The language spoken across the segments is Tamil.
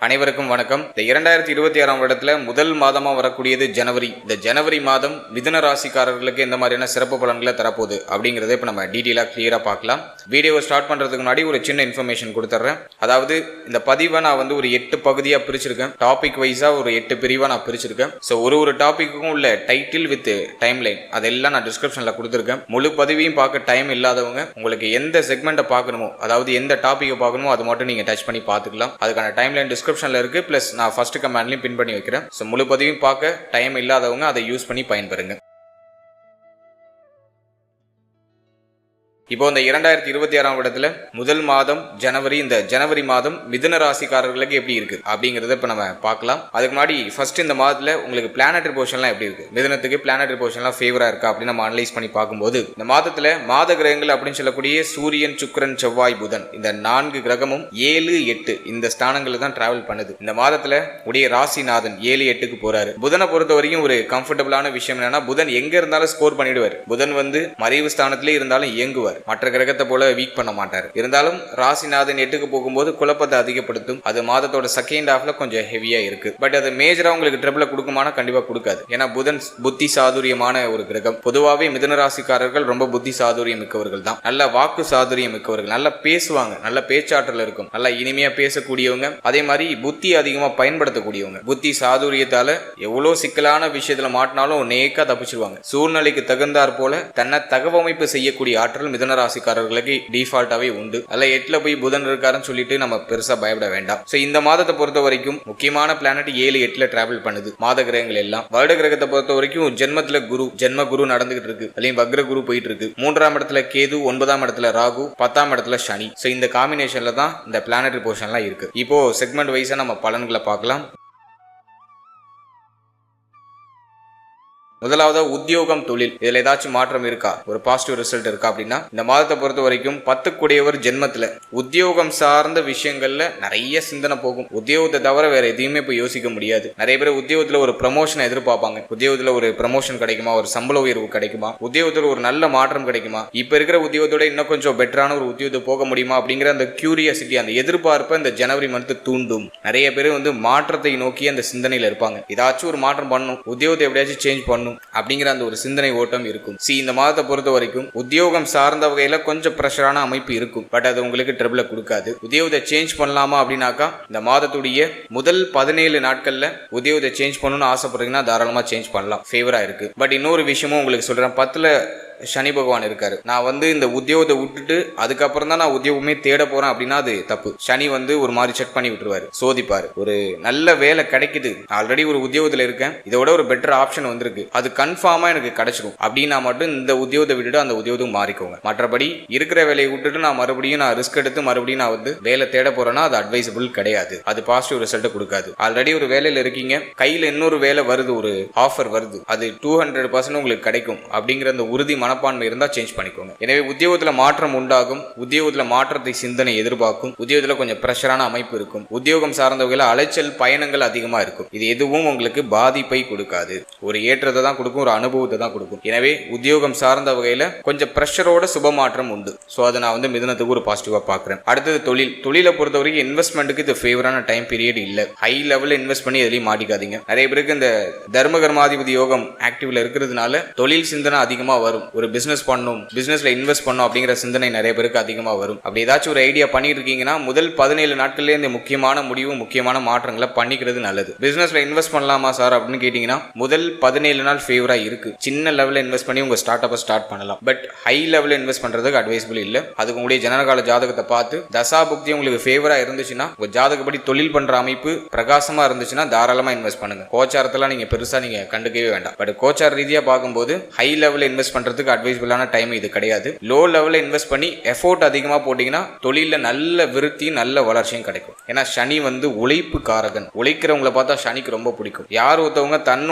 அனைவருக்கும் வணக்கம். இந்த 2026 வருடத்துல முதல் மாதமா வரக்கூடியது ஜனவரி. இந்த ஜனவரி மாதம் மிதுன ராசிக்காரர்களுக்கு எந்த மாதிரியான சிறப்பு பலன்களை தரப்போகுது அப்படிங்கறத இப்ப நம்ம டீடைலா கிளியரா பார்க்கலாம். வீடியோவை ஸ்டார்ட் பண்றதுக்கு முன்னாடி ஒரு சின்ன இன்ஃபர்மேஷன் கொடுத்துறேன். அதாவது இந்த பதிவை நான் வந்து ஒரு 8 பகுதியா பிரிச்சிருக்கேன். டாபிக் வைஸா ஒரு 8 பிரிவா நான் பிரிச்சிருக்கேன். ஸோ ஒரு டாபிக்கும் உள்ள டைட்டில் வித் டைம்லைன் அதெல்லாம் நான் டிஸ்கிரிப்ஷன்ல கொடுத்துருக்கேன். முழு பதிவையும் பார்க்க டைம் இல்லாதவங்க உங்களுக்கு எந்த செக்மெண்ட்டை பார்க்கணுமோ, அதாவது எந்த டாபிக்கை பார்க்கணுமோ அது மட்டும் நீங்க டச் பண்ணி பார்த்துக்கலாம். அதுக்கான டைம்லைன் டிஸ்கிரிப்ஷன்ல இருக்கு. பிளஸ் நான் ஃபர்ஸ்ட் கமெண்ட்லயும் பின் பண்ணி வைக்கிறேன். சோ முழு பதிவையும் பார்க்க டைம் இல்லாதவங்க அதை யூஸ் பண்ணி பயன்பெறுங்க. இப்போ இந்த 2026 வருடத்துல முதல் மாதம் ஜனவரி. இந்த ஜனவரி மாதம் மிதுன ராசிக்காரர்களுக்கு எப்படி இருக்கு அப்படிங்கறத இப்ப நம்ம பார்க்கலாம். அதுக்கு முன்னாடி ஃபர்ஸ்ட் இந்த மாதத்துல உங்களுக்கு பிளானட்டரி பொசிஷன்லாம் எப்படி இருக்கு, மிதுனத்துக்கு பிளானட்டரி பொசிஷன்லாம் ஃபேவரா இருக்கா அப்படின்னு நம்ம அனலைஸ் பண்ணி பார்க்கும்போது இந்த மாதத்துல மாத கிரகங்கள் அப்படின்னு சொல்லக்கூடிய சூரியன், சுக்கிரன், செவ்வாய், புதன் இந்த 4 கிரகமும் 7, 8 இந்த ஸ்தானங்கள்ல தான் டிராவல் பண்ணுது. இந்த மாதத்துல உடைய ராசிநாதன் 7, 8க்கு போறாரு. புதனை பொறுத்த வரைக்கும் ஒரு கம்ஃபர்டபுளான விஷயம் என்னன்னா, புதன் எங்க இருந்தாலும் ஸ்கோர் பண்ணிடுவார். புதன் வந்து மறைவு ஸ்தானத்திலே இருந்தாலும் இயங்குவார். மற்ற கிரகத்தை போல வீக் பண்ண மாட்டார். இருந்தாலும் ராசிநாதன் 8க்கு போகும்போது குழப்பத்தை அதிகப்படுத்தும். அது மாதத்தோட செகண்ட் ஹாஃப்ல கொஞ்சம் ஹெவியா இருக்கு. பட் அது மேஜரா உங்களுக்கு ட்ரபிள கொடுக்குமானா கண்டிப்பா கொடுக்காது. ஏன்னா புதன் புத்தி சாதுரியமான ஒரு கிரகம். பொதுவாகவே மிதுன ராசிக்காரர்கள் ரொம்ப புத்தி சாதுரியம் மிக்கவர்கள் தான். நல்ல வாக்கு சாதுரியம் மிக்கவர்கள், நல்லா பேசுவாங்க, நல்ல பேச்சாற்றல் இருக்கும், நல்லா இனிமையா பேசக்கூடியவங்க, அதே மாதிரி புத்தி அதிகமா பயன்படுத்தக்கூடியவங்க. புத்தி சாதுரியத்தால எவ்வளவு சிக்கலான விஷயத்துல மாட்டினாலும் நேக்கா தப்பிச்சிருவாங்க. சூழ்நிலைக்கு தகுந்தாற் போல தன்னை தகவமைப்பு செய்யக்கூடிய ஆற்றல் மிதுன ராசிக்காரர்களுக்கு டிஃபால்ட்டாவே உண்டு. அல்ல 8ல போய் புதன் இருக்காருன்னு சொல்லிட்டு நம்ம பெருசா பயப்பட வேண்டாம். சோ இந்த மாதத்தை பொறுத்த வரைக்கும் முக்கியமான பிளானட் 7, 8ல டிராவல் பண்ணுது. மாத கிரகங்கள் எல்லாம் வருட கிரகத்தை பொறுத்த வரைக்கும் ஜென்மத்துல குரு, ஜென்ம குரு நடந்துகிட்டு இருக்கு. அதுலயும் வக்ர குரு போயிட்டு இருக்கு. 3ஆம் இடத்துல கேது, 9ஆம் இடத்துல ராகு, 10ஆம் இடத்துல சனி. சோ இந்த காம்பினேஷன்ல தான் இந்த பிளானட்டரி பொசிஷன்லாம் இருக்கு. இப்போ செக்மெண்ட் வைஸா நம்ம பலன்களை பார்க்கலாம். முதலாவது உத்தியோகம், தொழில், இதுல ஏதாச்சும் மாற்றம் இருக்கா, ஒரு பாசிட்டிவ் ரிசல்ட் இருக்கா அப்படின்னா இந்த மாதத்தை பொறுத்த வரைக்கும் 10 கூடியவர் ஜென்மத்துல உத்தியோகம் சார்ந்த விஷயங்கள்ல நிறைய சிந்தனை போகும். உத்தியோகத்தை தவிர வேற எதையுமே இப்ப யோசிக்க முடியாது. நிறைய பேர் உத்தியோகத்துல ஒரு ப்ரமோஷன் எதிர்பார்ப்பாங்க. உத்தியோகத்துல ஒரு ப்ரமோஷன் கிடைக்குமா, ஒரு சம்பள உயர்வு கிடைக்குமா, உத்தியோகத்துல ஒரு நல்ல மாற்றம் கிடைக்குமா, இப்ப இருக்கிற உத்தியோகத்தோட இன்னும் கொஞ்சம் பெட்டரான ஒரு உத்தியோகத்தை போக முடியுமா அப்படிங்கிற அந்த கியூரியாசிட்டி, அந்த எதிர்பார்ப்பை இந்த ஜனவரி மந்த் தூண்டும். நிறைய பேர் வந்து மாற்றத்தை நோக்கி அந்த சிந்தனையில இருப்பாங்க. ஏதாச்சும் ஒரு மாற்றம் பண்ணணும், உத்தியோகத்தை எப்படியாச்சும் சேஞ்ச் பண்ணணும் அப்படிங்கிற அந்த ஒரு சிந்தனை ஓட்டம் இருக்கும். இந்த மாதத்தை பொறுத்த வரைக்கும் உத்தியோகம் சார்ந்த வகையில கொஞ்சம் பிரஷரான அமைப்பு இருக்கும். பட் அது உங்களுக்கு ட்ரபிள கொடுக்காது. உத்தியோகத்தை சேஞ்ச் பண்ணலாமா அப்படின்னாக்கா இந்த மாதத்துடைய முதல் 17 நாட்கள்ல உத்தியோகத்தை சேஞ்ச் பண்ணணும்னு ஆசைப்படுறீங்கன்னா தாராளமா சேஞ்ச் பண்ணலாம், ஃபேவரா இருக்கு. பட் இன்னொரு விஷயமும் உங்களுக்கு சொல்றேன். 10ல சனி பகவான் இருக்காரு. நான் வந்து இந்த உத்தியோகத்தை விட்டுட்டு அதுக்கப்புறம் தான் நான் உத்தியோகமே தேட போறேன் அப்படின்னா அது தப்பு. சனி வந்து ஒரு மாதிரி செக் பண்ணி விட்டுருவாரு, சோதிப்பாரு. ஒரு நல்ல வேலை கிடைக்குது, ஆல்ரெடி ஒரு உத்தியோகத்துல இருக்கேன், இதோட ஒரு பெட்டர் ஆப்ஷன் வந்திருக்கு, அது கன்ஃபார்மா எனக்கு கிடைச்சிடும் அப்படின்னா மட்டும் இந்த உத்தியோகத்தை விட்டுட்டு அந்த உத்தியோகத்துக்கு மாறிக்கோங்க. மற்றபடி இருக்கிற வேலையை விட்டுட்டு நான் மறுபடியும் ரிஸ்க் எடுத்து மறுபடியும் நான் வந்து வேலை தேட போறேன்னா அது அட்வைசபிள் கிடையாது. அது பாசிட்டிவ் ரிசல்ட் கொடுக்காது. ஆல்ரெடி ஒரு வேலையில இருக்கீங்க, கையில இன்னொரு வேலை வருது, ஒரு ஆஃபர் வருது, அது 200% உங்களுக்கு கிடைக்கும் அப்படிங்கிற அந்த உறுதி மனப்பான்மை இருந்தா சேஞ்ச் பண்ணிக்கோங்க. எனவே உத்தியோகத்துல மாற்றம் உண்டாகும். உத்தியோகத்துல மாற்றத்தை சிந்தனை எதிர்பார்க்கும். உத்தியோகத்துல கொஞ்சம் பிரஷரான அமைப்பு இருக்கும். உத்தியோகம் சார்ந்த வகையில அலைச்சல் பயணங்கள் அதிகமா இருக்கும். இது எதுவும் உங்களுக்கு பாதிப்பை கொடுக்காது. ஒரு ஏற்றத்தை தான் கொடுக்கும், ஒரு அனுபவத்தை தான் கொடுக்கும். எனவே உத்தியோகம் சார்ந்த வகையில கொஞ்சம் பிரஷரோட சுப மாற்றம் உண்டு. சோ அதை நான் வந்து மிதுனத்துக்கு ஒரு பாசிட்டிவா பாக்குறேன். அடுத்தது தொழில். தொழிலை பொறுத்த வரைக்கும் இன்வெஸ்ட்மெண்ட்டுக்கு இது ஃபேவரான டைம் பீரியட் இல்ல. ஹை லெவல்ல இன்வெஸ்ட் பண்ணி எதுலையும் மாட்டிக்காதீங்க. நிறைய பேருக்கு இந்த தர்ம கர்மாதிபதி யோகம் ஆக்டிவ்ல இருக்கிறதுனால தொழில் சிந்தனை அதிகமா வரும். ஒரு பிசினஸ் பண்ணணும், பிசினஸ்ல இன்வெஸ்ட் பண்ணணும் அப்படிங்கிற சிந்தனை நிறைய பேருக்கு அதிகமா வரும். அப்படி ஏதாச்சும் ஒரு ஐடியா பண்ணிட்டு இருக்கீங்கன்னா முதல் 17 நாட்கள்ல இந்த முக்கியமான முடிவு, முக்கியமான மாற்றங்களை பண்ணிக்கிறது நல்லது. பிசினஸ்ல இன்வெஸ்ட் பண்ணலாமா சார் அப்படின்னு கேட்டீங்கன்னா முதல் 17 நாள் ஃபேவரா இருக்கு. சின்ன லெவல்ல இன்வெஸ்ட் பண்ணி உங்க ஸ்டார்ட் அப்பை ஸ்டார்ட் பண்ணலாம். பட் ஹை லெவல்ல இன்வெஸ்ட் பண்றதுக்கு அட்வைசபிள் இல்ல. அதுக்கு உங்களுடைய ஜனனகால ஜாதகத்தை பார்த்து தசா புக்தி உங்களுக்கு ஃபேவரா இருந்துச்சுன்னா, உங்க ஜாதகப்படி தொழில் பண்ற அமைப்பு பிரகாசமா இருந்துச்சுன்னா தாராளமா இன்வெஸ்ட் பண்ணுங்க. கோச்சாரத்தெல்லாம் நீங்க பெருசா நீங்க கண்டுக்கவே வேண்டாம். பட் கோச்சார ரீதியா பார்க்கும்போது ஹை லெவல்ல இன்வெஸ்ட் பண்றதுக்கு அட்வைசபிளான டைம் இது கிடையாது. லோ லெவல்ல இன்வெஸ்ட் பண்ணி எஃபோர்ட் அதிகமா போட்டீங்கன்னா தொழில நல்ல விருத்தி, நல்ல வளர்ச்சியும் கிடைக்கும். ஏன்னா சனி வந்து உழைப்பு காரகன். உழைக்கிறவங்களை பார்த்தா சனிக்கு ரொம்ப பிடிக்கும். யார் ஒருத்தவங்க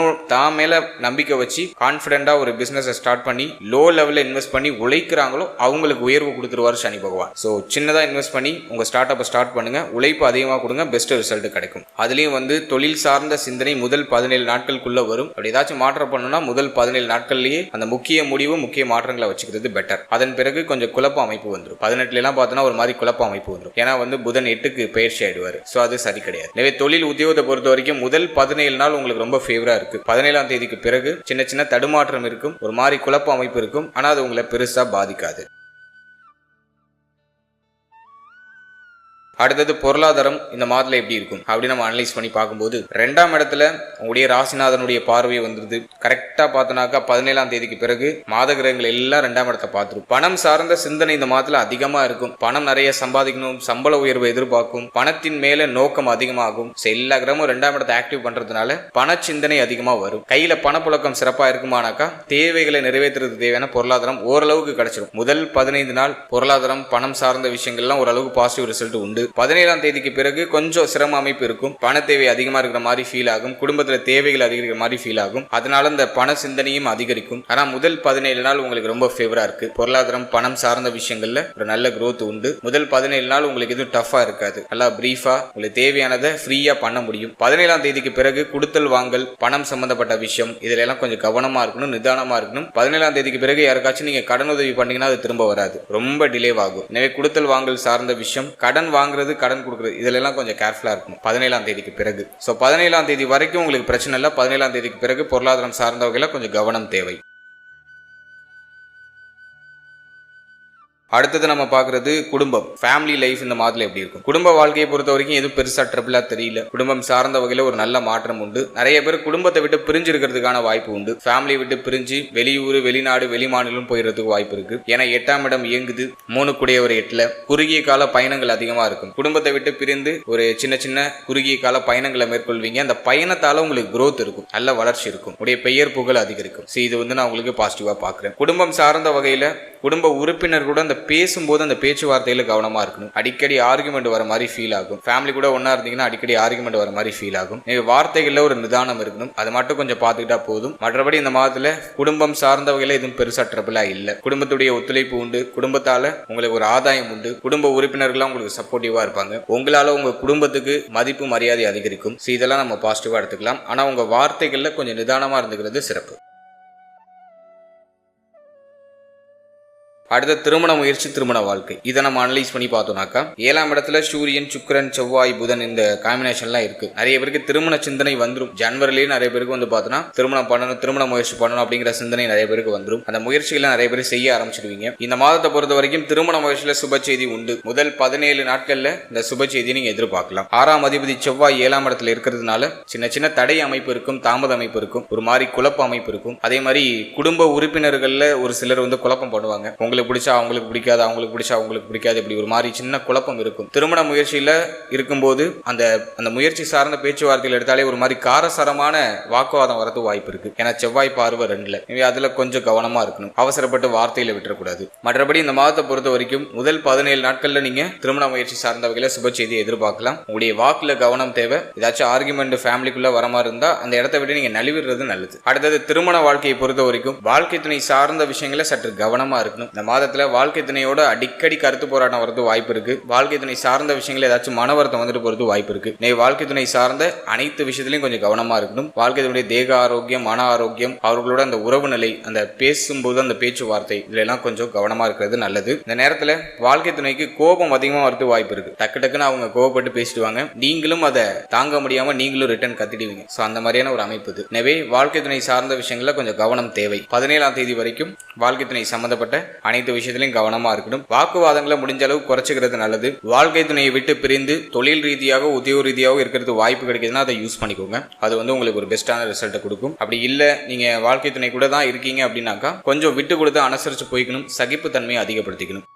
தான் மேல நம்பிக்கை வச்சு கான்பிடென்டா ஒரு பிசினஸ் ஸ்டார்ட் பண்ணி லோ லெவல்ல இன்வெஸ்ட் பண்ணி உழைக்கிறாங்களோ அவங்களுக்கு உயர்வு கொடுத்துருவாரு சனி பகவான். சோ சின்னதா இன்வெஸ்ட் பண்ணி உங்க ஸ்டார்ட் அப்பை ஸ்டார்ட் பண்ணுங்க, உழைப்பு அதிகமா கொடுங்க, பெஸ்ட் ரிசல்ட் கிடைக்கும். அதுலயும் வந்து தொழில் சார்ந்த சிந்தனை முதல் 17 நாட்களுக்குள்ள வரும். அப்படி ஏதாச்சும் மாற்றம் பண்ணணும்னா முதல் 17 நாட்கள்லயே அந்த முக்கிய முடிவு, முக்கிய மாற்றங்களை வச்சுக்கிறது பெட்டர். அதன் பிறகு கொஞ்சம் குழப்ப அமைப்பு வந்துடும். 18 எல்லாம் பார்த்தோன்னா ஒரு மாதிரி குழப்ப அமைப்பு வந்துடும். ஏன்னா புதன் 8க்கு பயிற்சி ஆயிடுவாரு. ஸோ அது சரி கிடையாது. எனவே தொழில் உத்தியோகத்தை பொறுத்த வரைக்கும் முதல் 17 நாள் உங்களுக்கு ரொம்ப ஃபேவரா இருக்கு. 17ஆம் தேதிக்கு பிறகு சின்ன சின்ன தடுமாற்றம் இருக்கும், ஒரு மாதிரி குழப்ப அமைப்பு இருக்கும். ஆனால் அது உங்களை பெருசா பாதிக்காது. அடுத்தது பொருளாதாரம் இந்த மாதத்துல எப்படி இருக்கும் அப்படின்னு நம்ம அனலைஸ் பண்ணி பார்க்கும்போது 2ஆம் இடத்துல உங்களுடைய ராசிநாதனுடைய பார்வை வந்துருது. கரெக்டா பார்த்தோன்னாக்கா 17ஆம் தேதிக்கு பிறகு மாத கிரகங்கள் எல்லாம் 2ஆம் இடத்தை பார்த்துரும். பணம் சார்ந்த சிந்தனை இந்த மாதத்துல அதிகமா இருக்கும். பணம் நிறைய சம்பாதிக்கணும், சம்பள உயர்வை எதிர்பார்க்கும், பணத்தின் மேல நோக்கம் அதிகமாகும். எல்லா கிரகமும் 2ஆம் இடத்தை ஆக்டிவ் பண்றதுனால பண சிந்தனை அதிகமா வரும். கையில பணப்புழக்கம் சிறப்பா இருக்குமானாக்கா தேவைகளை நிறைவேற்றுறது தேவையான பொருளாதாரம் ஓரளவுக்கு கிடைச்சிடும். முதல் 15 நாள் பொருளாதாரம் பணம் சார்ந்த விஷயங்கள்லாம் ஓரளவுக்கு பாசிட்டிவ் ரிசல்ட் உண்டு. 17ஆம் தேதிக்கு பிறகு கொஞ்சம் சிரம அமைப்பு இருக்கும். பண தேவை அதிகமா இருக்கிற மாதிரி ஃபீல் ஆகும். குடும்பத்துல தேவைகள் அதிகரிக்கிற மாதிரி ஃபீல் ஆகும். அதனால இந்த பண சிந்தனையும் அதிகரிக்கும். ஆனா முதல் 17 நாள் உங்களுக்கு ரொம்ப ஃபேவரா இருக்கு. பொருளாதாரம் பணம் சார்ந்த விஷயங்கள்ல ஒரு நல்ல growth உண்டு. முதல் 17 நாள் உங்களுக்கு எதுவும் டஃபா இருக்காது. நல்லா பிரீஃபா உங்களுக்கு தேவையானதை ஃப்ரீயா பண்ண முடியும். 17ஆம் தேதிக்கு பிறகு கொடுத்தல் வாங்கல் பணம் சம்பந்தப்பட்ட விஷயம் இதுல எல்லாம் கொஞ்சம் கவனமா இருக்கணும், நிதானமா இருக்கணும். 17ஆம் தேதிக்கு பிறகு யாருக்காச்சும் நீங்க கடன் உதவி பண்ணீங்கன்னா அது திரும்ப வராது, ரொம்ப டிலே ஆகும். எனவே கொடுத்தல் வாங்கல் சார்ந்த விஷயம், கடன் வாங்குறது கடன் கொடுக்குறது இதுல எல்லாம் கொஞ்சம் கேர்ஃபுல்லா இருக்கும் 17ஆம் தேதிக்கு பிறகு. சோ 17ஆம் தேதி வரைக்கும் உங்களுக்கு பிரச்சனை இல்லை. 17ஆம் தேதிக்கு பிறகு பொருளாதாரம் சார்ந்த வகையில கொஞ்சம் கவனம் தேவை. அடுத்தது நம்ம பார்க்கறது குடும்பம், ஃபேமிலி லைஃப் இந்த மாதத்துல எப்படி இருக்கும். குடும்ப வாழ்க்கையை பொறுத்த வரைக்கும் எதுவும் பெருசா ட்ரபிளா தெரியல. குடும்பம் சார்ந்த வகையில ஒரு நல்ல மாற்றம் உண்டு. நிறைய பேர் குடும்பத்தை விட்டு பிரிஞ்சு இருக்கிறதுக்கான வாய்ப்பு உண்டு. ஃபேமிலியை விட்டு பிரிஞ்சு வெளியூர், வெளிநாடு, வெளிமாநிலம் போயிடுறதுக்கு வாய்ப்பு இருக்கு. ஏன்னா 8ஆம் இடம் இயங்குது. 3 கூடியவர் 8ல குறுகிய கால பயணங்கள் அதிகமா இருக்கும். குடும்பத்தை விட்டு பிரிந்து ஒரு சின்ன சின்ன குறுகிய கால பயணங்களை மேற்கொள்வீங்க. அந்த பயணத்தால உங்களுக்கு growth இருக்கும், நல்ல வளர்ச்சி இருக்கும், உடைய பெயர் புகழ் அதிகரிக்கும். இது நான் உங்களுக்கு பாசிட்டிவா பாக்குறேன். குடும்பம் சார்ந்த வகையில குடும்ப உறுப்பினர் கூட அந்த பேசும்போது அந்த பேச்சுவார்த்தையில கவனமா இருக்கணும். அடிக்கடி ஆர்குமெண்ட் வர மாதிரி ஃபீல் ஆகும். ஃபேமிலி கூட ஒன்னா இருந்தீங்கன்னா அடிக்கடி ஆர்குமெண்ட் வர மாதிரி ஃபீல் ஆகும். வார்த்தைகள்ல ஒரு நிதானம் இருக்கணும், அது மட்டும் கொஞ்சம் பார்த்துக்கிட்டா போதும். மற்றபடி இந்த மாதத்துல குடும்பம் சார்ந்த வகையில எதுவும் பெருசா ட்ரபிளா இல்ல. குடும்பத்துடைய ஒத்துழைப்பு உண்டு. குடும்பத்தால உங்களுக்கு ஒரு ஆதாயம் உண்டு. குடும்ப உறுப்பினர்கள்லாம் உங்களுக்கு சப்போர்ட்டிவா இருப்பாங்க. உங்களால உங்க குடும்பத்துக்கு மதிப்பு மரியாதை அதிகரிக்கும். இதெல்லாம் நம்ம பாசிட்டிவா எடுத்துக்கலாம். ஆனா உங்க வார்த்தைகள்ல கொஞ்சம் நிதானமா இருந்துக்கிறது சிறப்பு. அடுத்த திருமண முயற்சி, திருமண வாழ்க்கை இதை நம்ம அனலைஸ் பண்ணி பார்த்தோம்னாக்கா 7ஆம் இடத்துல சூரியன், சுக்கிரன், செவ்வாய், புதன் இந்த காம்பினேஷன்லாம் இருக்கு. நிறைய பேருக்கு திருமண சிந்தனை வந்துடும். ஜனவரிலேயே நிறைய பேருக்கு பார்த்தோன்னா திருமணம் பண்ணணும், திருமண முயற்சி பண்ணணும் அப்படிங்கிற சிந்தனை நிறைய பேருக்கு வந்துடும். அந்த முயற்சிகளை நிறைய பேர் செய்ய ஆரம்பிச்சிடுவீங்க. இந்த மாதத்தை பொறுத்த வரைக்கும் திருமண முயற்சியில சுப செய்தி உண்டு. முதல் 17 நாட்கள்ல இந்த சுப செய்தியை நீங்க எதிர்பார்க்கலாம். 6ஆம் அதிபதி செவ்வாய் 7ஆம் இடத்துல இருக்கிறதுனால சின்ன சின்ன தடை அமைப்பு இருக்கும், தாமத அமைப்பு இருக்கும், ஒரு மாதிரி குழப்ப அமைப்பு இருக்கும். அதே மாதிரி குடும்ப உறுப்பினர்கள்ல ஒரு சிலர் குழப்பம் பண்ணுவாங்க. உங்களுக்கு பிடிச்சா அவங்களுக்கு பிடிக்காது, அவங்களுக்கு பிடிச்சா அவங்களுக்கு பிடிக்காது, இப்படி ஒரு மாதிரி சின்ன குழப்பம் இருக்கும். திருமண முயற்சியில இருக்கும்போது அந்த முயற்சி சார்ந்த பேச்சுவார்த்தைகள் எடுத்தாலே ஒரு மாதிரி காரசாரமான வாக்குவாதம் வரது வாய்ப்பு இருக்கு. ஏன்னா செவ்வாய் பார்வை 2ல. அதுல கொஞ்சம் கவனமா இருக்கணும், அவசரப்பட்டு வார்த்தையில விட்டுறக்கூடாது. மற்றபடி இந்த மாதத்தை பொறுத்த வரைக்கும் முதல் 17 நாட்கள்ல நீங்க திருமண முயற்சி சார்ந்த வகையில சுப செய்தியை எதிர்பார்க்கலாம். உங்களுடைய வாக்குல கவனம் தேவை. ஏதாச்சும் ஆர்குமெண்ட் ஃபேமிலிக்குள்ள வர மாதிரி இருந்தா அந்த இடத்தை விட்டு நீங்க நழுவிடுறது நல்லது. அடுத்தது திருமண வாழ்க்கையை பொறுத்த வரைக்கும் வாழ்க்கை துணை சார்ந்த விஷயங்களை சற்று கவனமா இருக்கணும். இந்த மாதத்துல வாழ்க்கை துணையோட அடிக்கடி கருத்து போராட்டம் வரது வாய்ப்பு இருக்கு. வாழ்க்கை துணை சார்ந்த விஷயங்கள் ஏதாச்சும் மன வருத்தம் வந்துட்டு போறது வாய்ப்பு இருக்கு. வாழ்க்கை துணை சார்ந்த அனைத்து விஷயத்திலையும் கொஞ்சம் கவனமா இருக்கணும். வாழ்க்கை துணையுடைய தேக ஆரோக்கியம், மன ஆரோக்கியம், அவர்களோட அந்த உறவு நிலை, அந்த பேசும்போது அந்த பேச்சுவார்த்தை இதுல எல்லாம் கொஞ்சம் கவனமா இருக்கிறது நல்லது. இந்த நேரத்துல வாழ்க்கை துணைக்கு கோபம் அதிகமா வரது வாய்ப்பு இருக்கு. டக்கு டக்குன்னு அவங்க கோபப்பட்டு பேசிடுவாங்க. நீங்களும் அதை தாங்க முடியாம நீங்களும் ரிட்டர்ன் கத்திடுவீங்க. அந்த மாதிரியான ஒரு அமைப்பு இது. எனவே வாழ்க்கை துணை சார்ந்த விஷயங்கள்ல கொஞ்சம் கவனம் தேவை. 17ஆம் தேதி வரைக்கும் வாழ்க்கை துணை சம்பந்தப்பட்ட அனைத்து விஷயத்திலையும் கவனமா இருக்கணும். வாக்குவாதங்களை முடிஞ்ச அளவு குறைச்சிக்கிறது நல்லது. வாழ்க்கை துணையை விட்டு பிரிந்து தொழில் ரீதியாக, உத்தியோக ரீதியாக இருக்கிறது வாய்ப்பு கிடைக்குதுன்னா அதை யூஸ் பண்ணிக்கோங்க. அது உங்களுக்கு ஒரு பெஸ்டான ரிசல்ட்டை கொடுக்கும். அப்படி இல்ல நீங்க வாழ்க்கை துணை கூட தான் இருக்கீங்க அப்படின்னாக்கா கொஞ்சம் விட்டு கொடுத்து அனுசரிச்சு போய்க்கணும். சகிப்பு தன்மையை அதிகப்படுத்திக்கணும்.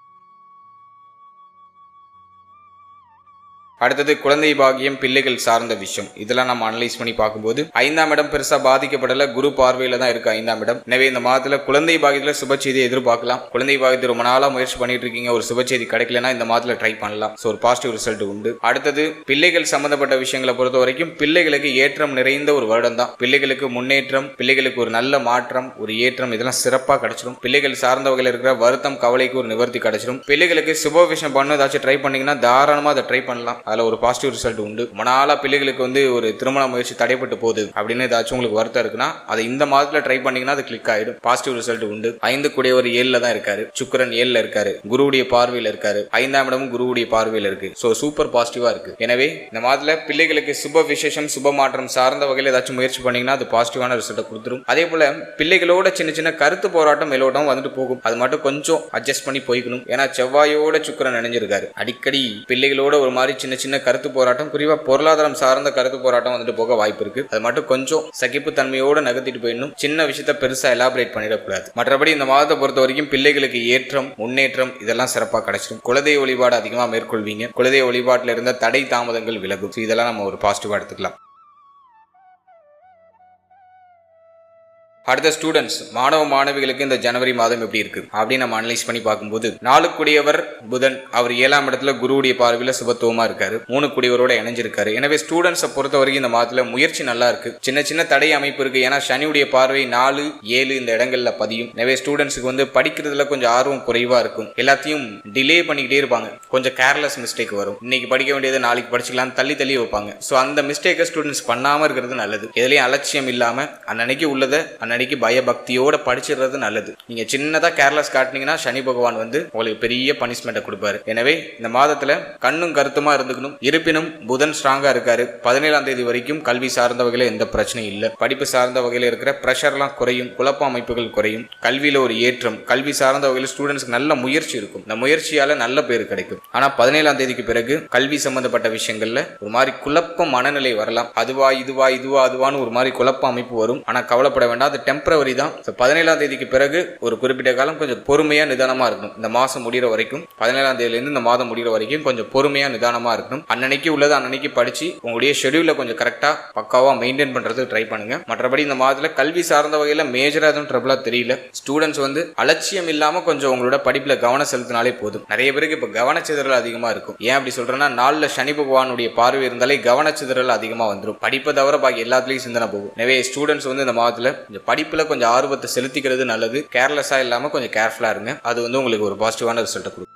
அடுத்தது குழந்தை பாக்கியம், பிள்ளைகள் சார்ந்த விஷயம் இதெல்லாம் நம்ம அனலைஸ் பண்ணி பார்க்கும்போது 5ஆம் இடம் பெருசா பாதிக்கப்படல. குரு பார்வையில தான் இருக்கு 5ஆம் இடம். எனவே இந்த மாதத்துல குழந்தை பாக்கியத்துல சுப செய்தியை எதிர்பார்க்கலாம். குழந்தை பாக்கியத்தை ரொம்ப நாளா முயற்சி பண்ணிட்டு இருக்கீங்க, ஒரு சுப செய்தி கிடைக்கலன்னா இந்த மாதத்துல ட்ரை பண்ணலாம். ஒரு பாசிட்டிவ் ரிசல்ட் உண்டு. அடுத்தது பிள்ளைகள் சம்பந்தப்பட்ட விஷயங்களை பொறுத்த வரைக்கும் பிள்ளைகளுக்கு ஏற்றம் நிறைந்த ஒரு வருடம் தான். பிள்ளைகளுக்கு முன்னேற்றம், பிள்ளைகளுக்கு ஒரு நல்ல மாற்றம், ஒரு ஏற்றம் இதெல்லாம் சிறப்பா கிடைச்சிடும். பிள்ளைகள் சார்ந்த வகையில் இருக்கிற வருத்தம், கவலைக்கு ஒரு நிவர்த்தி கிடைச்சிடும். பிள்ளைகளுக்கு சுப விஷயம் பண்ண ஏதாச்சும் ட்ரை பண்ணீங்கன்னா தாராளமா அதை ட்ரை பண்ணலாம். அதுல ஒரு பாசிட்டிவ் ரிசல்ட் உண்டு. ரொம்ப நாளா பிள்ளைகளுக்கு வந்து ஒரு திருமண முயற்சி தடைப்பட்டு போகுது அப்படின்னு ஏதாச்சும் உங்களுக்கு வருத்தம் இருக்குன்னா அதை இந்த மாதத்துல ட்ரை பண்ணீங்கன்னா அது கிளிக் ஆயிடும். பாசிட்டிவ் ரிசல்ட் உண்டு. 5 கூடியவர் 7ல தான் இருக்காரு, சுக்கிரன் 7ல இருக்காரு, குருவுடைய பார்வையில் இருக்காரு, 5ஆம் இடமும் குருவுடைய பார்வையில் இருக்கு. சோ சூப்பர் பாசிட்டிவா இருக்கு. எனவே இந்த மாதத்துல பிள்ளைகளுக்கு சுப விசேஷம் சுப மாற்றம் சார்ந்த வகையில் ஏதாச்சும் முயற்சி பண்ணீங்கன்னா அது பாசிட்டிவான ரிசல்ட் கொடுத்துரும். அதே போல பிள்ளைகளோட சின்ன சின்ன கருத்து போராட்டம் மேலோட்டம் வந்துட்டு போகும். அது மட்டும் கொஞ்சம் அட்ஜஸ்ட் பண்ணி போய்க்கணும். ஏன்னா செவ்வாயோட சுக்கிரன் இணைஞ்சிருக்காரு. அடிக்கடி பிள்ளைகளோட ஒரு மாதிரி சின்ன சின்ன கருத்து போராட்டம், குறிப்பா பொருளாதாரம் சார்ந்த கருத்து போராட்டம் வந்துட்டு போக வாய்ப்பு இருக்கு. அது மட்டும் கொஞ்சம் சகிப்பு தன்மையோட நகர்த்திட்டு போயிடணும். சின்ன விஷயத்த பெருசா எலாபரேட் பண்ணிடக்கூடாது. மற்றபடி இந்த மாதத்தை பொறுத்த வரைக்கும் பிள்ளைகளுக்கு ஏற்றம் முன்னேற்றம் இதெல்லாம் சிறப்பாக கிடைச்சிடும். குலதெய்வ வழிபாடு அதிகமாக மேற்கொள்வீங்க. குலதெய்வ வழிபாட்டில் இருந்த தடை தாமதங்கள் விலகும். இதெல்லாம் நம்ம ஒரு பாசிட்டிவா எடுத்துக்கலாம். அடுத்த ஸ்டூடெண்ட்ஸ் மாணவ மாணவிகளுக்கு இந்த ஜனவரி மாதம் எப்படி இருக்கு அப்படின்னு நம்ம அனலைஸ் பண்ணி பார்க்கும்போது 4 கூடியவர் புதன், அவர் 7ஆம் இடத்துல குருவுடைய பார்வையில சுபத்துவமா இருக்காரு. 3 கூடியவரோட இணைஞ்சிருக்காரு. எனவே ஸ்டூடெண்ட்ஸை பொறுத்த வரைக்கும் இந்த மாதத்துல முயற்சி நல்லா இருக்கு. சின்ன சின்ன தடை அமைப்பு இருக்கு. ஏன்னா சனியுடைய பார்வை 4, 7 இந்த இடங்கள்ல பதியும். எனவே ஸ்டூடெண்ட்ஸுக்கு வந்து படிக்கிறதுல கொஞ்சம் ஆர்வம் குறைவா இருக்கும். எல்லாத்தையும் டிலே பண்ணிக்கிட்டே இருப்பாங்க. கொஞ்சம் கேர்லெஸ் மிஸ்டேக் வரும். இன்னைக்கு படிக்க வேண்டியதை நாளைக்கு படிச்சுக்கலாம் தள்ளி தள்ளி வைப்பாங்க. ஸோ அந்த மிஸ்டேக்கை ஸ்டூடெண்ட்ஸ் பண்ணாம இருக்கிறது நல்லது. எதுலையும் அலட்சியம் இல்லாம அன்னைக்கு உள்ளதை அன்னைக்கு பயபக்தியோட படிச்சிடுறது நல்லது. நீங்க சின்னதா கேர்லெஸ் காட்டினீங்கன்னா சனி பகவான் வந்து உங்களுக்கு பெரிய பனிஷ்மெண்ட்டை கொடுப்பாரு. எனவே இந்த மாதத்துல கண்ணும் கருத்துமா இருந்துக்கணும். இருப்பினும் புதன் ஸ்ட்ராங்கா இருக்காரு. 17ஆம் தேதி வரைக்கும் கல்வி சார்ந்த வகையில எந்த பிரச்சனையும் இல்லை. படிப்பு சார்ந்த வகையில இருக்கிற பிரஷர்லாம் குறையும், குழப்ப அமைப்புகள் குறையும், கல்வியில ஒரு ஏற்றம், கல்வி சார்ந்த வகையில் ஸ்டூடெண்ட்ஸ்க்கு நல்ல முயற்சி இருக்கும். இந்த முயற்சியால நல்ல பேர் கிடைக்கும். ஆனா 17ஆம் தேதிக்கு பிறகு கல்வி சம்பந்தப்பட்ட விஷயங்கள்ல ஒரு மாதிரி குழப்ப மனநிலை வரலாம். அதுவா இதுவா இதுவா அதுவான்னு ஒரு மாதிரி குழப்ப அமைப்பு வரும். ஆனா கவலைப்பட வேண்டாம், அது டெம்பரவரி தான். 17ஆம் தேதிக்கு பிறகு ஒரு குறிப்பிட்ட காலம் கொஞ்சம் பொறுமையா நிதானமா இருக்கணும். இந்த மாசம் முடிகிற வரைக்கும் 17ஆம் தேதியிலிருந்து இந்த மாதம் முடிகிற வரைக்கும் கொஞ்சம் பொறுமையா நிதானமா இருக்கணும். அன்னைக்கு உள்ளது அன்னைக்கு படிச்சு உங்களுடைய ஷெடியூல கொஞ்சம் கரெக்டா பக்காவா மெயின்டைன் பண்றதுக்கு ட்ரை பண்ணுங்க. மற்றபடி இந்த மாதத்துல கல்வி சார்ந்த வகையில மேஜரா எதுவும் ட்ரபிளா தெரியல. ஸ்டூடெண்ட்ஸ் வந்து அலட்சியம் இல்லாம கொஞ்சம் உங்களோட படிப்புல கவனம் செலுத்தினாலே போதும். நிறைய பேருக்கு இப்ப கவனச்சிதறல் அதிகமா இருக்கும். ஏன் அப்படி சொல்றேன்னா, நாள்ல சனி பகவானுடைய பார்வை இருந்தாலே கவனச்சிதறல் அதிகமா வந்துடும். படிப்பை தவிர பாக்கி எல்லாத்துலயும் சிந்தனை போகும். எனவே ஸ்டூடெண்ட்ஸ் வந்து இந்த மாதத்துல படிப்புல கொஞ்சம் ஆர்வத்தை செலுத்திக்கிறது நல்லது. கேர்லெஸ்ஸா இல்லாம கொஞ்சம் கேர்ஃபுல்லா இருங்க. அது வந்து உங்களுக்கு ஒரு பாசிட்டிவான ரிசல்ட் கொடுக்கும்.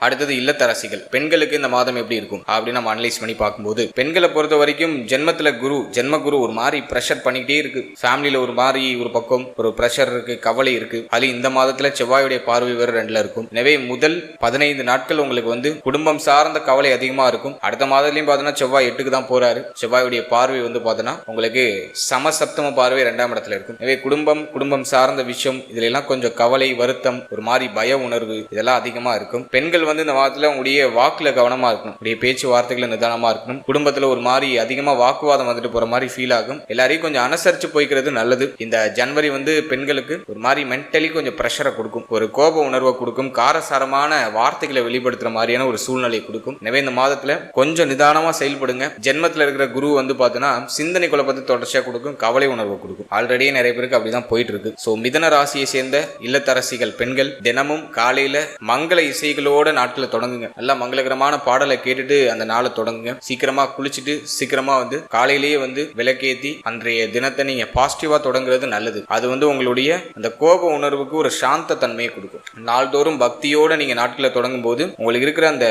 அடுத்தது இல்லத்தரசிகள் பெண்களுக்கு இந்த மாதம் எப்படி இருக்கும் அப்படின்னு நம்ம அனலைஸ் பண்ணி பார்க்கும்போது, பெண்களை பொறுத்த வரைக்கும் ஜென்மத்துல ஜென்ம குரு ஒரு மாதிரி பிரஷர் பண்ணிக்கிட்டே இருக்கு. ஃபேமிலியில ஒரு மாதிரி ஒரு பக்கம் ஒரு பிரஷர் இருக்கு, கவலை இருக்கு. அது இந்த மாதத்துல செவ்வாயுடைய பார்வை வேறு 2ல இருக்கும். எனவே முதல் 15 நாட்கள் உங்களுக்கு வந்து குடும்பம் சார்ந்த கவலை அதிகமா இருக்கும். அடுத்த மாதத்துலயும் பார்த்தோன்னா செவ்வாய் 8க்கு தான் போறாரு. செவ்வாயுடைய பார்வை வந்து பார்த்தோன்னா உங்களுக்கு சமசப்தம பார்வை 2ஆம் இடத்துல இருக்கும். எனவே குடும்பம் சார்ந்த விஷயம் இதுல எல்லாம் கொஞ்சம் கவலை, வருத்தம், ஒரு மாதிரி பய உணர்வு இதெல்லாம் அதிகமா இருக்கும். பெண்கள் வந்து இந்த மாதத்துல உங்களுடைய வாக்குல கவனமா இருக்கணும். உங்களுடைய பேச்சு வார்த்தைகளை நிதானமா இருக்கணும். குடும்பத்துல ஒரு மாதிரி அதிகமா வாக்குவாதம் வந்துட்டு போற மாதிரி ஃபீல் ஆகும். எல்லாரையும் கொஞ்சம் அனுசரிச்சு போய்க்கிறது நல்லது. இந்த ஜனவரி வந்து பெண்களுக்கு ஒரு மாதிரி மென்டலி கொஞ்சம் பிரஷரை கொடுக்கும், ஒரு கோப உணர்வை கொடுக்கும், காரசாரமான வார்த்தைகளை வெளிப்படுத்துற மாதிரியான ஒரு சூழ்நிலை கொடுக்கும். எனவே இந்த மாதத்துல கொஞ்சம் நிதானமா செயல்படுங்க. ஜென்மத்துல இருக்கிற குரு வந்து பார்த்தோன்னா சிந்தனை குழப்பத்தை தொடர்ச்சியா கொடுக்கும், கவலை உணர்வை கொடுக்கும். ஆல்ரெடியே நிறைய பேருக்கு அப்படிதான் போயிட்டு இருக்கு. சோ மிதன ராசியை சேர்ந்த இல்லத்தரசிகள் பெண்கள் தினமும் காலையில மங்கள இசைகளோட நாட்களை தொடங்குங்க. நல்லா மங்களகரமான பாடலை கேட்டுட்டு அந்த நாளை தொடங்குங்க. சீக்கிரமா குளிச்சுட்டு சீக்கிரமா வந்து காலையிலேயே வந்து விளக்கேத்தி அன்றைய தினத்தை நீங்க பாசிட்டிவா தொடங்குறது நல்லது. அது வந்து உங்களுடைய அந்த கோப உணர்வுக்கு ஒரு சாந்த தன்மையை கொடுக்கும். நாள்தோறும் பக்தியோட நீங்க நாட்களை தொடங்கும் போது உங்களுக்கு இருக்கிற அந்த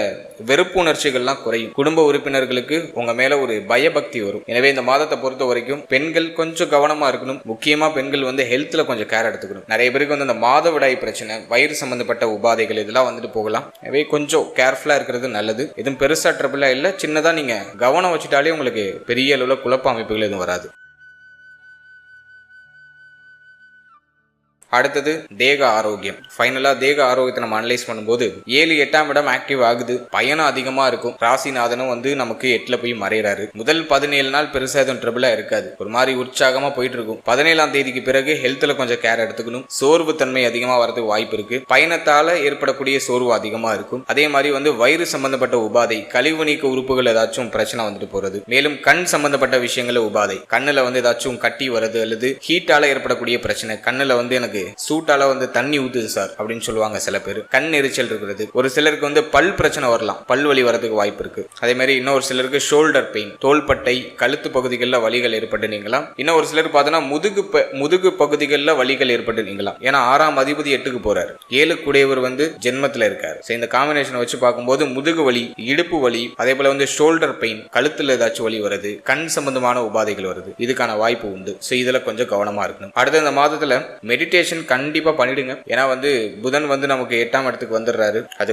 வெறுப்பு உணர்ச்சிகள்லாம் குறையும். குடும்ப உறுப்பினர்களுக்கு உங்க மேல ஒரு பயபக்தி வரும். எனவே இந்த மாதத்தை பொறுத்த வரைக்கும் பெண்கள் கொஞ்சம் கவனமா இருக்கணும். முக்கியமா பெண்கள் வந்து ஹெல்த்ல கொஞ்சம் கேர் எடுத்துக்கணும். நிறைய பேருக்கு வந்து அந்த மாதவிடாய் பிரச்சனை, வயிறு சம்பந்தப்பட்ட உபாதைகள் இதெல்லாம் வந்துட்டு போகலாம். எனவே கொஞ்சம் கேர்ஃபுல்லா இருக்கிறது நல்லது. எதுவும் பெருசா ட்ரபிளா இல்லை. சின்னதா நீங்க கவனம் வச்சுட்டாலே உங்களுக்கு பெரிய அளவுல குழப்ப அமைப்புகள் எதுவும் வராது. அடுத்தது தேக ஆரோக்கியம். ஃபைனலா தேக ஆரோக்கியத்தை நம்ம அனலைஸ் பண்ணும்போது 7, 8ஆம் இடம் ஆக்டிவ் ஆகுது. பயணம் அதிகமா இருக்கும். ராசிநாதனும் வந்து நமக்கு 8ல போய் மறைகிறாரு. முதல் 17 நாள் பெருசா எதுவும் ட்ரபிளா இருக்காது. ஒரு மாதிரி உற்சாகமா போயிட்டு இருக்கும். 17ஆம் தேதிக்கு பிறகு ஹெல்த்ல கொஞ்சம் கேர் எடுத்துக்கணும். சோர்வு தன்மை அதிகமா வரதுக்கு வாய்ப்பு இருக்கு. பயணத்தால ஏற்படக்கூடிய சோர்வு அதிகமா இருக்கும். அதே மாதிரி வந்து வயிறு சம்பந்தப்பட்ட உபாதை, கழிவு நீக்க உறுப்புகள் ஏதாச்சும் பிரச்சனை வந்துட்டு போறது. மேலும் கண் சம்பந்தப்பட்ட விஷயங்கள உபாதை, கண்ணுல வந்து ஏதாச்சும் கட்டி வருது அல்லது ஹீட்டால ஏற்படக்கூடிய பிரச்சனை, கண்ணுல வந்து எனக்கு சூட்டால வந்து தண்ணி ஊத்துது சார் அப்படின்னு சொல்லுவாங்க சில பேர். கண் எரிச்சல் இருக்கிறது. ஒரு சிலருக்கு வந்து பல் பிரச்சனை வரலாம், பல் வலி வரதுக்கு வாய்ப்பு இருக்கு. அதே மாதிரி இன்னொரு சிலருக்கு ஷோல்டர் பெயின், தோள்பட்டை கழுத்து பகுதிகளில் வலிகள் ஏற்பட்டு நீங்களாம். இன்னும் ஒரு சிலருக்கு பார்த்தோன்னா முதுகு பகுதிகளில் வலிகள் ஏற்பட்டு நீங்களாம். ஏன்னா 6ஆம் அதிபதி 8க்கு போறாரு, 7 கூடியவர் வந்து ஜென்மத்தில் இருக்காரு. இந்த காம்பினேஷன் வச்சு பார்க்கும்போது முதுகு வலி, இடுப்பு வலி, அதே போல வந்து ஷோல்டர் பெயின், கழுத்துல ஏதாச்சும் வலி வருது, கண் சம்பந்தமான உபாதைகள் வருது, இதுக்கான வாய்ப்பு உண்டு. இதுல கொஞ்சம் கவனமா இருக்கணும். அடுத்த இந்த மாதத்துல மெடிடேஷன் கண்டிப்பா பண்ணிடுங்க. ஏன்னா வந்து புதன் வந்து நமக்கு 8ஆம் இடத்துக்கு வந்துடுறாரு. அது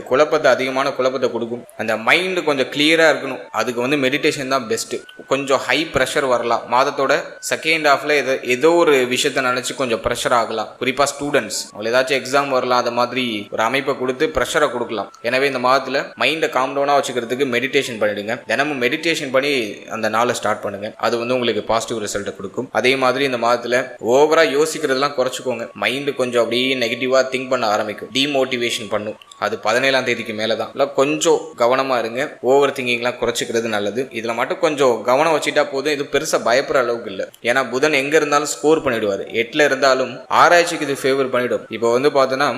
அதிகமான குழப்பத்தை கொடுக்கும். அந்த மைண்ட் கொஞ்சம் கிளியரா இருக்கணும். அதுக்கு வந்து மெடிடேஷன் தான் பெஸ்ட். கொஞ்சம் ஹை ப்ரெஷர் வரலாம். மாதத்தோட செகண்ட் ஹாஃப்ல ஏதோ ஒரு விஷயத்தை நினைச்சு கொஞ்சம் ப்ரெஷர் ஆகலாம். குறிப்பா ஸ்டூடெண்ட்ஸ் அவங்க ஏதாச்சும் எக்ஸாம் வரலாம், அந்த மாதிரி ஒரு அமைப்பை கொடுத்து ப்ரெஷரை கொடுக்கலாம். எனவே இந்த மாதத்துல மைண்டை காம் டவுனா வச்சுக்கிறதுக்கு மெடிடேஷன் பண்ணிடுங்க. தினமும் மெடிடேஷன் பண்ணி அந்த நாளை ஸ்டார்ட் பண்ணுங்க. அது வந்து உங்களுக்கு பாசிட்டிவ் ரிசல்ட் கொடுக்கும். அதே மாதிரி இந்த மாதத்துல ஓவரா யோசிக்கிறதுலாம் குறைச்சிக்கோங்க. மைண்ட் கொஞ்சம் அப்படியே நெகட்டிவா திங்க் பண்ண ஆரம்பிக்கும், டிமோட்டிவேஷன் பண்ணும். அது 17ஆம் தேதிக்கு மேலதான். கொஞ்சம் கவனமா இருங்க. ஓவர் திங்கிங்லாம் குறைச்சிக்கிறது நல்லது. இதுல மட்டும் கொஞ்சம் கவனம் வச்சுட்டா போதும். இது பெருசா பயப்படுற அளவுக்கு இல்லை. ஏன்னா புதன் எங்க இருந்தாலும் ஸ்கோர் பண்ணிடுவாரு. 8ல இருந்தாலும் ஆராய்ச்சிக்கு இது ஃபேவர் பண்ணிடும். இப்போ வந்து பார்த்தோன்னா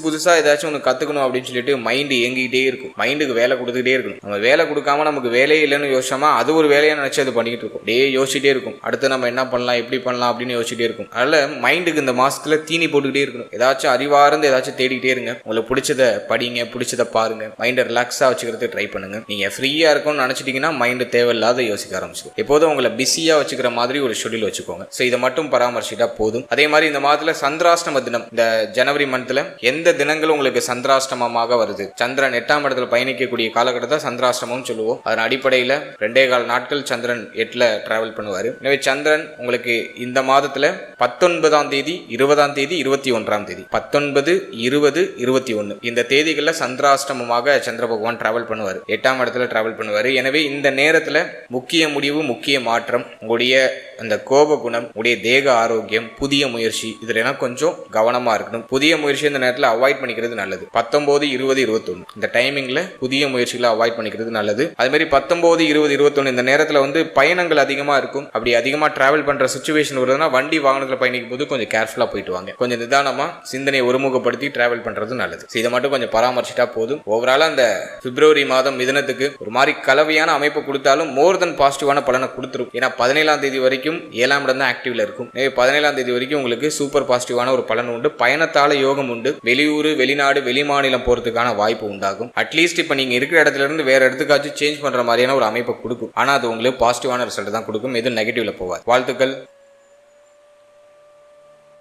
புதுசா ஏதாச்சும் ஒன்று கத்துக்கணும் அப்படின்னு சொல்லிட்டு மைண்ட் இயங்கிக்கிட்டே இருக்கும். மைண்டுக்கு வேலை கொடுத்துக்கிட்டே இருக்கும். நம்ம வேலை கொடுக்காம நமக்கு வேலையே இல்லைன்னு யோசிச்சோமா அது ஒரு வேலையை நினைச்சு அது பண்ணிக்கிட்டு இருக்கும். டே யோசிச்சுட்டே இருக்கும். அடுத்து நம்ம என்ன பண்ணலாம், எப்படி பண்ணலாம் அப்படின்னு யோசிச்சுட்டே இருக்கும். அதனால மைண்டுக்கு இந்த மாசத்துல தீனி போட்டுக்கிட்டே இருக்கணும். ஏதாச்சும் அறிவார்ந்து ஏதாச்சும் தேடிக்கிட்டே இருங்க. உங்களுக்கு பிடிச்சத படிங்க, பிடிச்சத பாருங்க. மைண்டை ரிலாக்ஸா வச்சுக்கிறதுக்கு ட்ரை பண்ணுங்க. நீங்க ஃப்ரீயா இருக்கும்னு நினைச்சிட்டீங்கன்னா மைண்ட் தேவையில்லாத யோசிக்க ஆரம்பிச்சிடும். எப்போதும் உங்களை பிஸியா வச்சுக்கிற மாதிரி ஒரு ஷெட்யூல் வச்சுக்கோங்க. இதை மட்டும் பராமரிச்சுட்டா போதும். அதே மாதிரி இந்த மாதத்துல சந்திராஷ்டம தினம், இந்த ஜனவரி மந்த்ல எந்த தினங்கள் உங்களுக்கு சந்திராஷ்டமமாக வருது, சந்திரன் 8ஆம் இடத்துல பயணிக்கக்கூடிய காலகட்டத்தை சந்திராஷ்டமம் சொல்லுவோம். அதன் அடிப்படையில் 2.25 நாட்கள் சந்திரன் 8ல டிராவல் பண்ணுவாரு. எனவே சந்திரன் உங்களுக்கு இந்த மாதத்துல 19ஆம் தேதி, 20ஆம் தேதி, 21ஆம் தேதி, 19, 20, 21 இந்த தேதிகளில் சந்திராஷ்டமமாக சந்திர பகவான் டிராவல் பண்ணுவார். 8ஆம் இடத்துல டிராவல் பண்ணுவார். எனவே இந்த நேரத்துல முக்கிய முடிவு, முக்கிய மாற்றம், உங்களுடைய அந்த கோப குணம், உங்களுடைய தேக ஆரோக்கியம், புதிய முயற்சி, இதுல கொஞ்சம் கவனமா இருக்கணும். புதிய முயற்சி இந்த நேரத்தில் அவாய்ட் பண்ணிக்கிறது நல்லது. 19, 20, 21 இந்த டைமிங்ல புதிய முயற்சிகளை அவாய்ட் பண்ணிக்கிறது நல்லது. அதே மாதிரி 19, 20, 21 இந்த நேரத்தில் வந்து பயணங்கள் அதிகமா இருக்கும். அப்படி அதிகமா டிராவல் பண்ற சிச்சுவேஷன் வருதுன்னா வண்டி வாகனத்தில் பயணிக்கும் போது கொஞ்சம் கேர்ஃபுல்லா போயிட்டு வாங்க. கொஞ்சம் நிதானமா சிந்தனையை ஒருமுகப்படுத்தி டிராவல் பண்றது நல்லது. இதை மட்டும் கொஞ்சம் பராமரிச்சுட்டா போதும். ஓவராலா அந்த பிப்ரவரி மாதம் மிதனத்துக்கு ஒரு மாதிரி கலவையான அமைப்பு கொடுத்தாலும் மோர் தென் பாசிட்டிவான பலனை கொடுத்துரும். ஏன்னா 17ஆம் தேதி வரைக்கும் 7ஆம் இடம் தான் ஆக்டிவ்ல இருக்கும். 17ஆம் தேதி வரைக்கும் உங்களுக்கு சூப்பர் பாசிட்டிவான ஒரு பலன் உண்டு. பயணத்தால யோகம் உண்டு. வெளியூர், வெளிநாடு, வெளிமாநிலம் போறதுக்கான வாய்ப்பு உண்டாகும். அட்லீஸ்ட் இப்ப நீங்க இருக்கிற இடத்துல இருந்து வேற இடத்துக்காச்சும் சேஞ்ச் பண்ற மாதிரியான ஒரு அமைப்பை கொடுக்கும். ஆனா அது உங்களுக்கு பாசிட்டிவான ரிசல்ட் தான் கொடுக்கும். எதுவும் நெகட்டிவ்ல போவாது. வாழ்த்துக்கள்.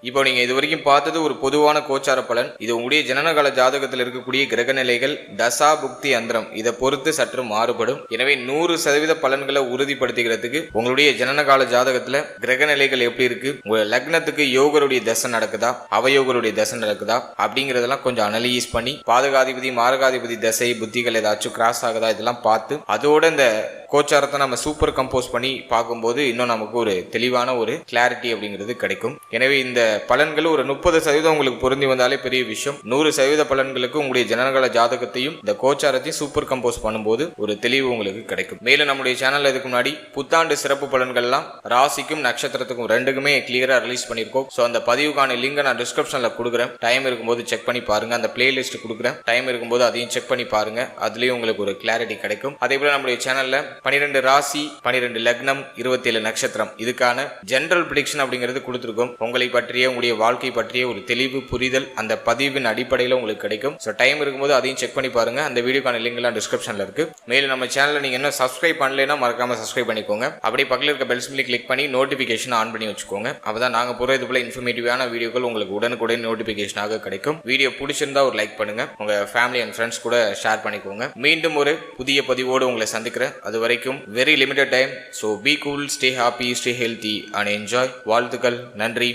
இப்போ நீங்க இது வரைக்கும் பார்த்தது ஒரு பொதுவான கோச்சார பலன். இது உங்களுடைய ஜனனகால ஜாதகத்தில் இருக்கக்கூடிய கிரக நிலைகள், தசா புக்தி அந்தரம் இதை பொறுத்து சற்று மாறுபடும். எனவே 100% பலன்களை உறுதிப்படுத்திக்கிறதுக்கு உங்களுடைய ஜனனகால ஜாதகத்துல கிரக நிலைகள் எப்படி இருக்கு, உங்க லக்னத்துக்கு யோகருடைய தசை நடக்குதா, அவயோகருடைய தசை நடக்குதா அப்படிங்கறதெல்லாம் கொஞ்சம் அனலைஸ் பண்ணி, பாதகாதிபதி மாரகாதிபதி தசை புத்திகள் ஏதாச்சும் கிராஸ் ஆகுதா இதெல்லாம் பார்த்து, அதோட இந்த கோச்சாரத்தை நம்ம சூப்பர் கம்போஸ் பண்ணி பார்க்கும்போது இன்னும் நமக்கு ஒரு தெளிவான ஒரு கிளாரிட்டி அப்படிங்கிறது கிடைக்கும். எனவே இந்த பலன்கள் ஒரு 30% உங்களுக்கு பொருந்தி வந்தாலே பெரிய விஷயம். 100% பலன்களுக்கு உங்களுடைய ஜனனகால ஜாதகத்தையும் இந்த கோச்சாரத்தையும் சூப்பர் கம்போஸ் பண்ணும்போது ஒரு தெளிவு உங்களுக்கு கிடைக்கும். மேலும் நம்முடைய சேனல்ல இதுக்கு முன்னாடி புத்தாண்டு சிறப்பு பலன்கள்லாம் ராசிக்கும் நட்சத்திரத்துக்கும் ரெண்டுக்குமே கிளியரா ரிலீஸ் பண்ணியிருக்கோம். ஸோ அந்த பதிவுக்கான லிங்கை நான் டிஸ்கிரிப்ஷன்ல கொடுக்குறேன். டைம் இருக்கும்போது செக் பண்ணி பாருங்க. அந்த பிளேலிஸ்ட் கொடுக்குறேன். டைம் இருக்கும்போது அதையும் செக் பண்ணி பாருங்க. அதுலயும் உங்களுக்கு ஒரு கிளாரிட்டி கிடைக்கும். அதே போல நம்முடைய சேனல்ல 12 ராசி, 12 லக்னம், 27 நட்சத்திரம் இதுக்கான ஜெனரல் ப்ரெடிக்ஷன் அப்படிங்கிறது கொடுத்துருக்கோம். உங்களை பற்றிய, உங்களுடைய வாழ்க்கை பற்றிய ஒரு தெளிவு புரிதல் அந்த பதிவின் அடிப்படையில் உங்களுக்கு கிடைக்கும். ஸோ டைம் இருக்கும்போது அதையும் செக் பண்ணி பாருங்க. அந்த வீடியோக்கான லிங்க் எல்லாம் டிஸ்கிரிப்ஷன்ல இருக்கு. மேலும் நம்ம சேனலை நீங்க என்ன சப்ஸ்கிரைப் பண்ணலைன்னா மறக்காம சப்ஸ்கிரைப் பண்ணிக்கோங்க. அப்படியே பக்கத்தில் இருக்க பெல் சிம்பிளை கிளிக் பண்ணி நோட்டிபிகேஷன் ஆன் பண்ணி வச்சுக்கோங்க. அப்பதான் நாங்க போற இது போல இன்ஃபர்மேட்டிவான வீடியோக்கள் உங்களுக்கு உடனுக்குடன் நோட்டிபிகேஷனாக கிடைக்கும். வீடியோ பிடிச்சிருந்தா ஒரு லைக் பண்ணுங்க. உங்க ஃபேமிலி அண்ட் ஃப்ரெண்ட்ஸ் கூட ஷேர் பண்ணிக்கோங்க. மீண்டும் ஒரு புதிய பதிவோடு உங்களை சந்திக்கிறேன். அது வரைக்கும் very limited time. So be cool, stay happy, stay healthy and enjoy. வாழ்த்துக்கள். நன்றி.